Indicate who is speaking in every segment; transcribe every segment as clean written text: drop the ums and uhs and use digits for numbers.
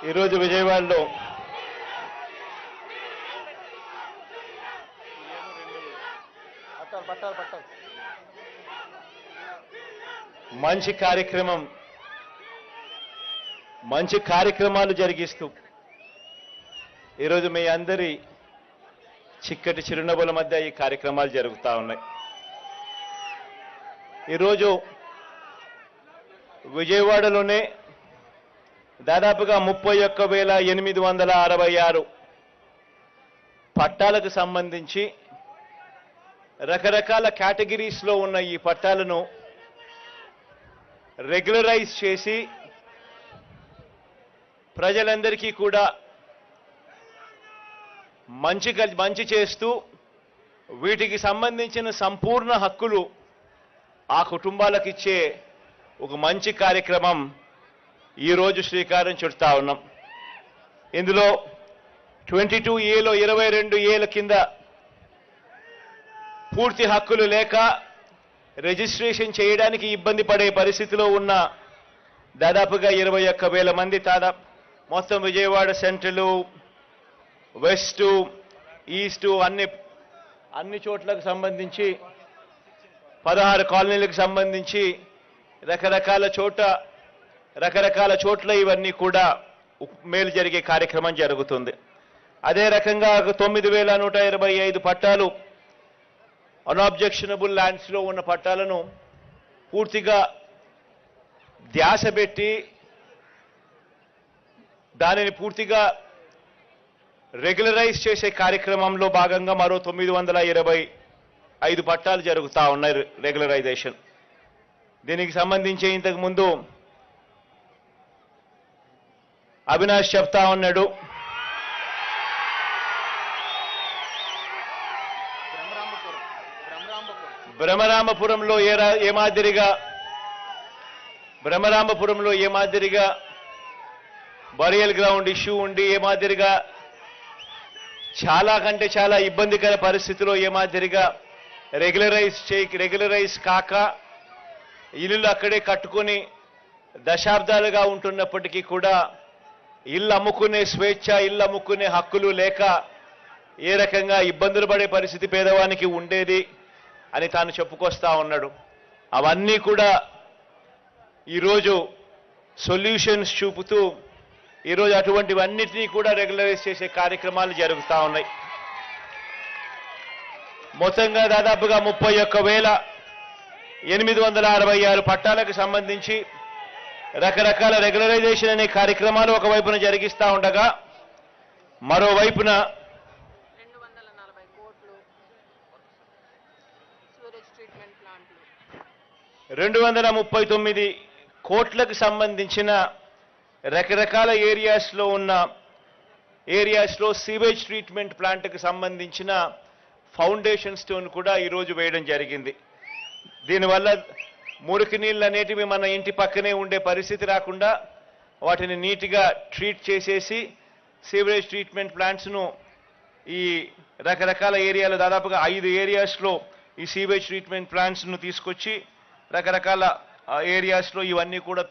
Speaker 1: ఈరోజు విజయవాడలో మంచి కార్యక్రమాలు జరిగిస్తూ ఈరోజు మీ అందరి చిక్కటి చిరునవ్వుల మధ్య ఈ కార్యక్రమాలు జరుగుతూ ఉన్నాయి. ఈరోజు విజయవాడలోనే దాదాపుగా 31,866 పట్టాలకు సంబంధించి రకరకాల కేటగిరీస్లో ఉన్న ఈ పట్టాలను రెగ్యులరైజ్ చేసి ప్రజలందరికీ కూడా మంచి చేస్తూ వీటికి సంబంధించిన సంపూర్ణ హక్కులు ఆ కుటుంబాలకు ఇచ్చే ఒక మంచి కార్యక్రమం ఈరోజు శ్రీకారం చుడతా ఉన్నాం. ఇందులో 22A లో 22 ఏళ్ల కింద పూర్తి హక్కులు లేక రిజిస్ట్రేషన్ చేయడానికి ఇబ్బంది పడే పరిస్థితిలో ఉన్న దాదాపుగా 21,000 మంది మొత్తం విజయవాడ సెంట్రల్, వెస్ట్, ఈస్ట్ అన్ని చోట్లకు సంబంధించి 16 కాలనీలకు సంబంధించి రకరకాల చోట్ల ఇవన్నీ కూడా మేలు జరిగే కార్యక్రమం జరుగుతుంది. అదే రకంగా 9,125 పట్టాలు అన్అబ్జెక్షనబుల్ ల్యాండ్స్లో ఉన్న పట్టాలను పూర్తిగా ధ్యాస పెట్టి దానిని పూర్తిగా రెగ్యులరైజ్ చేసే కార్యక్రమంలో భాగంగా మరో 925 పట్టాలు జరుగుతూ ఉన్నాయి రెగ్యులరైజేషన్. దీనికి సంబంధించి ఇంతకు ముందు అవినాష్ చెప్తా ఉన్నాడు, బ్రహ్మరాంబపురంలో ఏ మాదిరిగా బరియల్ గ్రౌండ్ ఇష్యూ ఉండి ఏ మాదిరిగా చాలా ఇబ్బందికర పరిస్థితిలో ఏ మాదిరిగా రెగ్యులరైజ్ కాక ఇల్లు అక్కడే కట్టుకొని దశాబ్దాలుగా ఉంటున్నప్పటికీ కూడా ఇల్లు అమ్ముకునే స్వేచ్ఛ, ఇల్లు అమ్ముకునే హక్కులు లేక ఏ రకంగా ఇబ్బందులు పడే పరిస్థితి పేదవానికి ఉండేది అని తాను చెప్పుకొస్తా ఉన్నాడు. అవన్నీ కూడా ఈరోజు సొల్యూషన్స్ చూపుతూ ఈరోజు అటువంటివన్నిటినీ కూడా రెగ్యులరైజ్ చేసే కార్యక్రమాలు జరుగుతూ ఉన్నాయి. మొత్తంగా దాదాపుగా 31,866 పట్టాలకు సంబంధించి రకరకాల రెగ్యులరైజేషన్ అనే కార్యక్రమాలు ఒకవైపున జరిగిస్తూ ఉండగా మరోవైపున 239 కోట్లకు సంబంధించిన రకరకాల ఏరియాస్లో సీవేజ్ ట్రీట్మెంట్ ప్లాంట్కి సంబంధించిన ఫౌండేషన్ స్టోన్ కూడా ఈరోజు వేయడం జరిగింది. దీనివల్ల మురికి నీళ్ళు అనేటివి మన ఇంటి పక్కనే ఉండే పరిస్థితి రాకుండా వాటిని నీట్గా ట్రీట్ చేసేసి సీవేజ్ ట్రీట్మెంట్ ప్లాంట్స్ను ఈ రకరకాల ఏరియాలో దాదాపుగా 5 ఏరియాస్లో ఈ సీవేజ్ ట్రీట్మెంట్ ప్లాంట్స్ను తీసుకొచ్చి రకరకాల ఏరియాస్లో ఇవన్నీ కూడా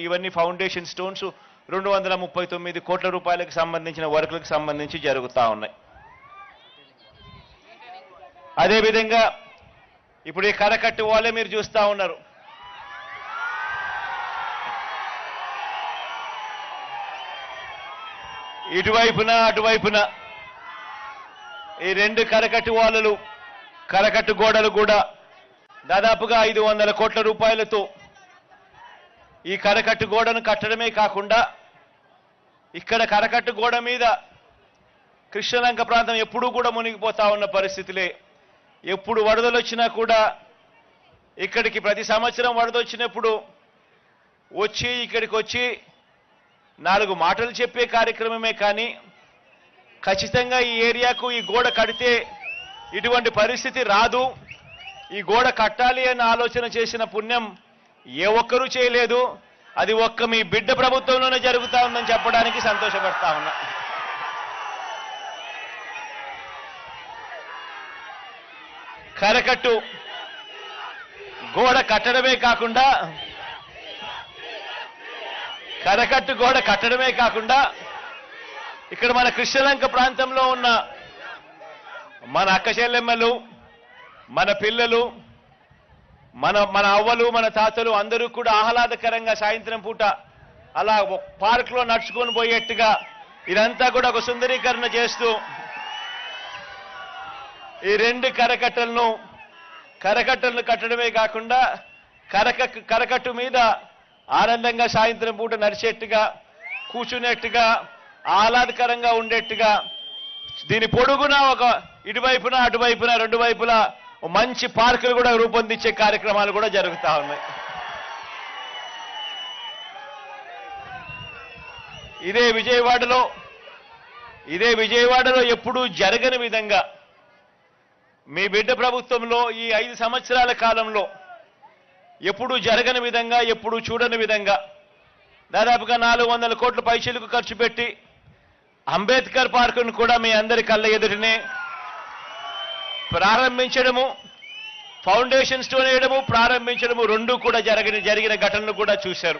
Speaker 1: ఇవన్నీ ఫౌండేషన్ స్టోన్స్ 239 కోట్ల రూపాయలకు సంబంధించిన వర్కులకు సంబంధించి జరుగుతూ ఉన్నాయి. అదేవిధంగా ఇప్పుడు ఈ కరకట్టు వాళ్ళే మీరు చూస్తూ ఉన్నారు. ఇటువైపున అటువైపున ఈ 2 కరకట్టు గోడలు కూడా దాదాపుగా 500 కోట్ల రూపాయలతో ఈ కరకట్టు గోడను కట్టడమే కాకుండా ఇక్కడ కరకట్టు గోడ మీద కృష్ణలంక ప్రాంతం ఎప్పుడూ కూడా మునిగిపోతా ఉన్న పరిస్థితులే. ఎప్పుడు వరదలు వచ్చినా కూడా ఇక్కడికి ప్రతి సంవత్సరం వరద వచ్చినప్పుడు ఇక్కడికి వచ్చి 4 మాటలు చెప్పే కార్యక్రమమే కానీ ఖచ్చితంగా ఈ ఏరియాకు ఈ గోడ కడితే ఇటువంటి పరిస్థితి రాదు, ఈ గోడ కట్టాలి అన్న ఆలోచన చేసిన పుణ్యం ఏ ఒక్కరూ చేయలేదు. అది ఒక్క మీ బిడ్డ ప్రభుత్వంలోనే జరుగుతూ ఉందని చెప్పడానికి సంతోషపడతా ఉన్నా. కరకట్టు గోడ కట్టడమే కాకుండా కరకట్టు గోడ కట్టడమే కాకుండా ఇక్కడ మన కృష్ణలంక ప్రాంతంలో ఉన్న మన అక్క చెల్లెమ్మలు, మన పిల్లలు, మన అవ్వలు, మన తాతలు అందరూ కూడా ఆహ్లాదకరంగా సాయంత్రం పూట అలా పార్క్లో నడుచుకొని పోయేట్టుగా ఇదంతా కూడా ఒక సుందరీకరణ చేస్తూ ఈ రెండు కరకట్టలను కట్టడమే కాకుండా కరకట్టు మీద ఆనందంగా సాయంత్రం పూట నడిచేట్టుగా, కూర్చునేట్టుగా, ఆహ్లాదకరంగా ఉండేట్టుగా దీని పొడుగున ఒక ఇటువైపున అటువైపున రెండు వైపులా మంచి పార్కులు కూడా రూపొందించే కార్యక్రమాలు కూడా జరుగుతూ ఉన్నాయి. ఇదే విజయవాడలో ఎప్పుడూ జరగని విధంగా మీ బిడ్డ ప్రభుత్వంలో ఈ 5 సంవత్సరాల కాలంలో ఎప్పుడూ జరగని విధంగా, ఎప్పుడూ చూడని విధంగా దాదాపుగా 400 కోట్ల పైసలకు ఖర్చు పెట్టి అంబేద్కర్ పార్కును కూడా మీ అందరి కళ్ళ ఎదుటనే ప్రారంభించడము, ఫౌండేషన్ స్టోన్ వేయడము, ప్రారంభించడము రెండూ కూడా జరిగిన ఘటనలు కూడా చూశారు.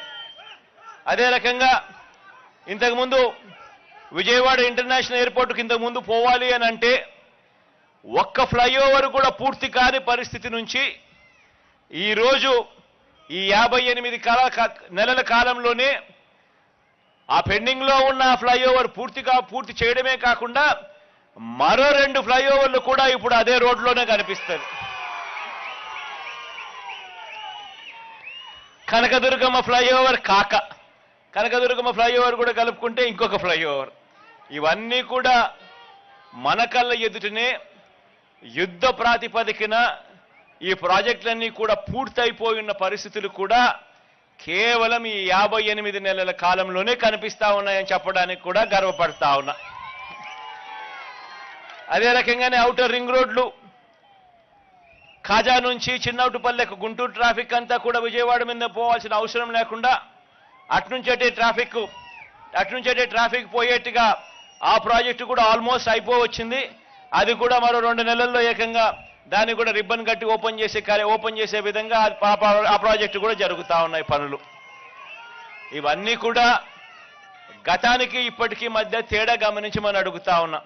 Speaker 1: అదే రకంగా ఇంతకుముందు విజయవాడ ఇంటర్నేషనల్ ఎయిర్పోర్ట్కి ఇంతకుముందు పోవాలి అని అంటే ఒక్క ఫ్లైఓవర్ కూడా పూర్తి కాని పరిస్థితి నుంచి ఈరోజు ఈ 58 నెలల కాలంలోనే ఆ పెండింగ్లో ఉన్న ఫ్లైఓవర్ పూర్తి చేయడమే కాకుండా మరో 2 ఫ్లైఓవర్లు కూడా ఇప్పుడు అదే రోడ్లోనే కనిపిస్తుంది. కనకదుర్గమ్మ ఫ్లైఓవర్ కనకదుర్గమ్మ ఫ్లైఓవర్ కూడా కలుపుకుంటే ఇంకొక ఫ్లైఓవర్. ఇవన్నీ కూడా మన కళ్ళ ఎదుటనే యుద్ధ ప్రాతిపదికన ఈ ప్రాజెక్టులన్నీ కూడా పూర్తయిపోయిన పరిస్థితులు కూడా కేవలం ఈ 58 నెలల కాలంలోనే కనిపిస్తా ఉన్నాయని చెప్పడానికి కూడా గర్వపడతా ఉన్నా. అదే రకంగానే ఔటర్ రింగ్ రోడ్లు ఖాజా నుంచి చిన్నౌటుపల్లెకు గుంటూరు ట్రాఫిక్ అంతా కూడా విజయవాడ మీద పోవాల్సిన అవసరం లేకుండా అట్నుంచటే ట్రాఫిక్ పోయేట్టుగా ఆ ప్రాజెక్టు కూడా ఆల్మోస్ట్ అయిపోవచ్చింది. అది కూడా మరో 2 నెలల్లో ఏకంగా దాన్ని కూడా రిబ్బన్ కట్టి ఓపెన్ చేసే విధంగా ఆ ప్రాజెక్టు కూడా జరుగుతూ ఉన్నాయి పనులు. ఇవన్నీ కూడా గతానికి ఇప్పటికీ మధ్య తేడా గమనించి మనం అడుగుతా ఉన్నాం.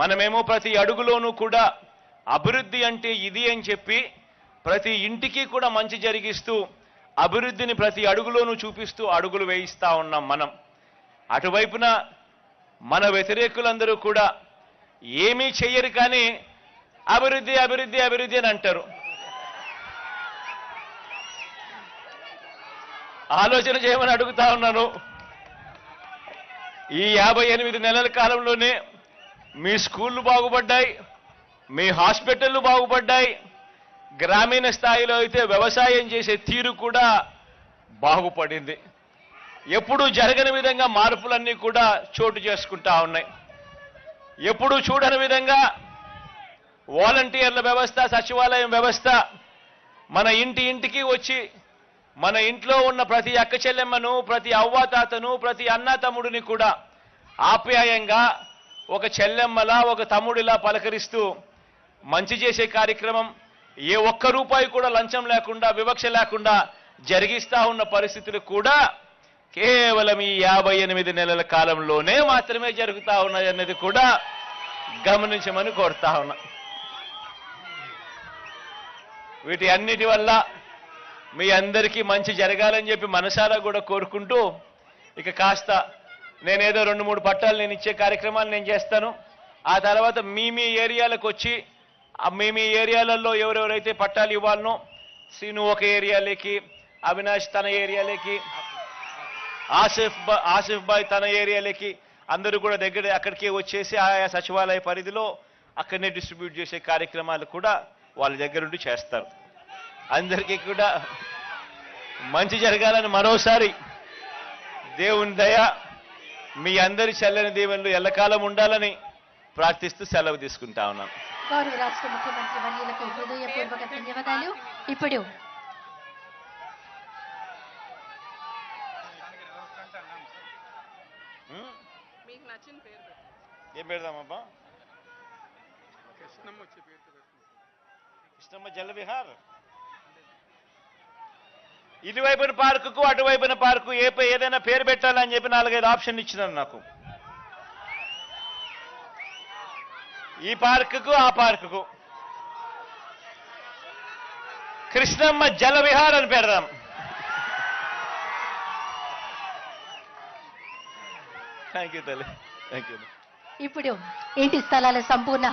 Speaker 1: మనమేమో ప్రతి అడుగులోనూ కూడా అభివృద్ధి అంటే ఇది అని చెప్పి ప్రతి ఇంటికి కూడా మంచి జరిగిస్తూ అభివృద్ధిని ప్రతి అడుగులోనూ చూపిస్తూ అడుగులు వేయిస్తా ఉన్నాం మనం. అటువైపున మన వ్యతిరేకులందరూ కూడా ఏమీ చెయ్యరు కానీ అభివృద్ధి అభివృద్ధి అభివృద్ధి అని అంటారు. ఆలోచన చేయమని అడుగుతా ఉన్నాను. ఈ 58 నెలల కాలంలోనే మీ స్కూళ్ళు బాగుపడ్డాయి, మీ హాస్పిటళ్ళు బాగుపడ్డాయి, గ్రామీణ స్థాయిలో అయితే వ్యవసాయం చేసే తీరు కూడా బాగుపడింది. ఎప్పుడూ జరగని విధంగా మార్పులన్నీ కూడా చోటు చేసుకుంటా ఉన్నాయి. ఎప్పుడూ చూడని విధంగా వాలంటీర్ల వ్యవస్థ, సచివాలయం వ్యవస్థ మన ఇంటికి వచ్చి మన ఇంట్లో ఉన్న ప్రతి అక్క చెల్లెమ్మను, ప్రతి అవ్వాతాతను, ప్రతి అన్నా తమ్ముడిని కూడా ఆప్యాయంగా ఒక చెల్లెమ్మలా, ఒక తమ్ముడిలా పలకరిస్తూ మంచి చేసే కార్యక్రమం ఏ ఒక్క రూపాయి కూడా లంచం లేకుండా, వివక్ష లేకుండా జరిగిస్తా ఉన్న పరిస్థితులు కూడా కేవలం ఈ 58 నెలల కాలంలోనే మాత్రమే జరుగుతా ఉన్నాయన్నది కూడా గమనించమని కోరుతా ఉన్నా. వీటి అన్నిటి వల్ల మీ అందరికీ మంచి జరగాలని చెప్పి మనసారా కూడా కోరుకుంటూ ఇక కాస్త నేనేదో 2-3 పట్టాలు నేను ఇచ్చే కార్యక్రమాలు నేను చేస్తాను. ఆ తర్వాత మీ ఏరియాలకు వచ్చి మీ ఏరియాలలో ఎవరెవరైతే పట్టాలు ఇవ్వాలనో సీను ఒక ఏరియాలోకి, అవినాష్ తన ఏరియాలోకి, ఆసిఫ్ బాయ్ తన ఏరియాలోకి అందరూ కూడా అక్కడికే వచ్చేసి ఆయా సచివాలయ పరిధిలో అక్కడనే డిస్ట్రిబ్యూట్ చేసే కార్యక్రమాలు కూడా వాళ్ళ దగ్గరుండి చేస్తారు. అందరికీ కూడా మంచి జరగాలని మరోసారి దేవుని దయ, మీ అందరి చల్లని దీవెనలు ఎల్లకాలం ఉండాలని ప్రార్థిస్తూ సెలవు తీసుకుంటా ఉన్నాను.
Speaker 2: గౌరవ రాష్ట్ర ముఖ్యమంత్రి వర్యులకు హృదయపూర్వక ధన్యవాదాలు. ఇప్పుడు
Speaker 3: మీకు నచ్చిన పేరు
Speaker 1: ఏం పెడదామబ్బా?
Speaker 3: కృష్ణమ్మ వచ్చే పేరు
Speaker 1: కృష్ణమ్మ జలవిహార్. ఇటువైపున పార్కుకు అటువైపున పార్కు ఏదైనా పేరు పెట్టాలని చెప్పి 4-5 ఆప్షన్ ఇచ్చినారు నాకు. ఈ పార్కుకు ఆ పార్కుకు కృష్ణమ్మ జల విహార్ అని పెడదాం. థ్యాంక్ యూ తల్లి, థ్యాంక్ యూ.
Speaker 2: ఇప్పుడు ఇంటి స్థలాల సంపూర్ణ